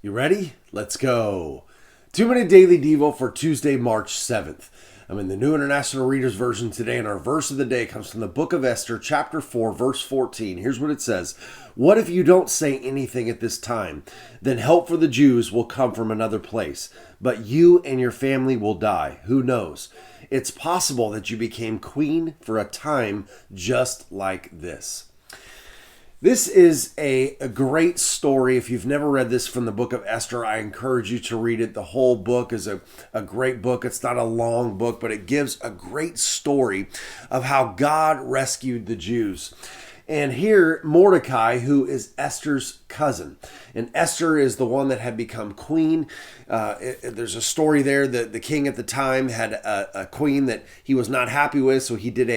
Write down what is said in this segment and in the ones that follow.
You ready? Let's go. 2-minute daily devo for Tuesday, March 7th. I'm in the New International Reader's Version today, and our verse of the day comes from the book of Esther, chapter 4, verse 14. Here's what it says. What if you don't say anything at this time? Then help for the Jews will come from another place, but you and your family will die. Who knows? It's possible that you became queen for a time just like this. This is a great story. If you've never read this from the book of Esther, I encourage you to read it. The whole book is a great book. It's not a long book, but it gives a great story of how God rescued the Jews. And here, Mordecai, who is Esther's cousin. And Esther is the one that had become queen. There's a story there that the king at the time had a queen that he was not happy with, so he did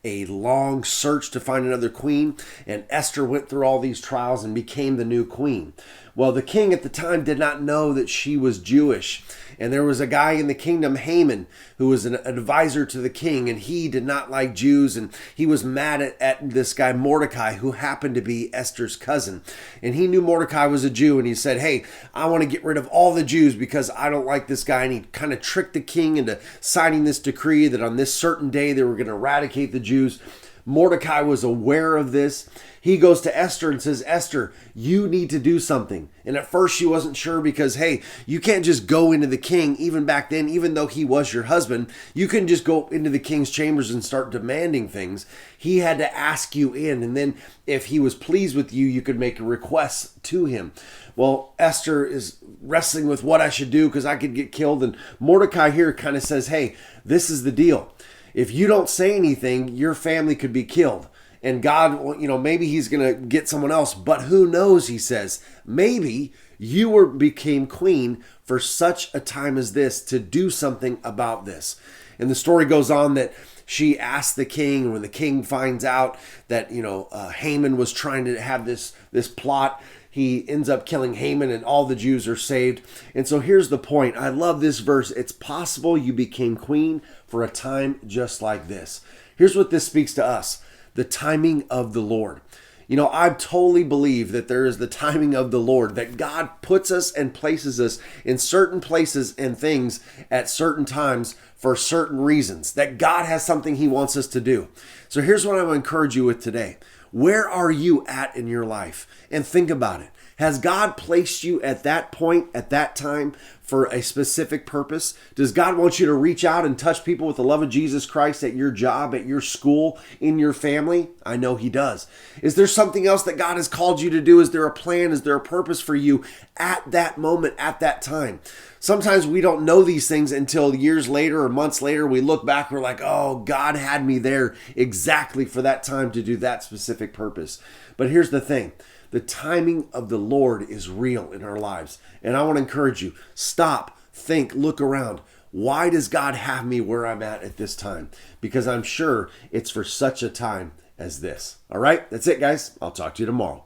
a long search to find another queen. And Esther went through all these trials and became the new queen. Well, the king at the time did not know that she was Jewish. And there was a guy in the kingdom, Haman, who was an advisor to the king, and he did not like Jews, and he was mad at this guy, Mordecai, who happened to be Esther's cousin. And he knew Mordecai was a Jew, and he said, hey, I want to get rid of all the Jews because I don't like this guy. And he kind of tricked the king into signing this decree that on this certain day they were going to eradicate the Jews. Mordecai was aware of this. He goes to Esther and says, Esther, you need to do something. And at first she wasn't sure because, hey, you can't just go into the king. Even back then, even though he was your husband, you couldn't just go into the king's chambers and start demanding things. He had to ask you in. And then if he was pleased with you, you could make a request to him. Well, Esther is wrestling with what I should do because I could get killed. And Mordecai here kind of says, hey, this is the deal. If you don't say anything, your family could be killed. And God, maybe he's going to get someone else. But who knows, he says. Maybe you became queen for such a time as this to do something about this. And the story goes on that she asked the king, and when the king finds out that, Haman was trying to have this plot, he ends up killing Haman and all the Jews are saved. And so here's the point. I love this verse. It's possible you became queen for a time just like this. Here's what this speaks to us. The timing of the Lord. I totally believe that there is the timing of the Lord, that God puts us and places us in certain places and things at certain times for certain reasons, that God has something he wants us to do. So here's what I want to encourage you with today. Where are you at in your life? And think about it. Has God placed you at that point, at that time, for a specific purpose? Does God want you to reach out and touch people with the love of Jesus Christ at your job, at your school, in your family? I know he does. Is there something else that God has called you to do? Is there a plan? Is there a purpose for you at that moment, at that time? Sometimes we don't know these things until years later or months later. We look back, we're like, oh, God had me there exactly for that time to do that specific purpose. But here's the thing. The timing of the Lord is real in our lives. And I want to encourage you, stop, think, look around. Why does God have me where I'm at this time? Because I'm sure it's for such a time as this. All right, that's it, guys. I'll talk to you tomorrow.